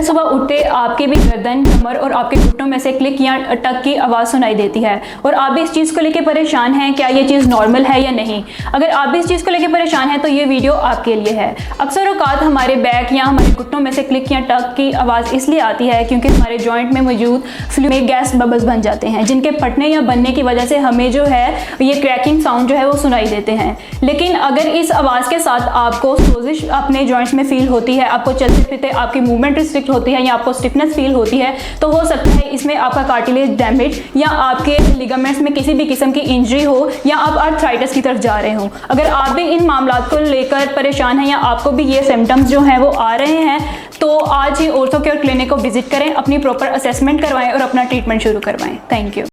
सुबह उठते आपके भी गर्दन, कमर और आपके घुटनों में से क्लिक या टक की आवाज़ सुनाई देती है और आप भी इस चीज़ को लेकर परेशान हैं, क्या ये चीज़ नॉर्मल है या नहीं? अगर आप भी इस चीज़ को लेकर परेशान हैं तो ये वीडियो आपके लिए है। अक्सर औकात हमारे बैक या हमारे घुटनों में से क्लिक या टक की आवाज़ इसलिए आती है क्योंकि हमारे जॉइंट में मौजूद फ्लूइड में गैस बबल्स बन जाते हैं, जिनके फटने या बनने की वजह से हमें जो है ये क्रैकिंग साउंड जो है वो सुनाई देते हैं। लेकिन अगर इस आवाज़ के साथ आपको सोजिश अपने जॉइंट्स में फील होती है, आपको चलते फिरते आपकी मूवमेंट रिस्ट्रिक्ट होती है या आपको स्टिफनेस फील होती है, तो हो सकता है इसमें आपका कार्टिलेज डैमेज या आपके लिगामेंट्स में किसी भी किस्म की इंजरी हो या आप आर्थराइटिस की तरफ जा रहे हो। अगर आप भी इन मामलात को लेकर परेशान हैं या आपको भी ये सिम्टम्स जो हैं वो आ रहे हैं, तो आज ही ऑर्थो केयर क्लिनिक को विजिट करें, अपनी प्रॉपर असेसमेंट करवाएं और अपना ट्रीटमेंट शुरू करवाएं। Thank you.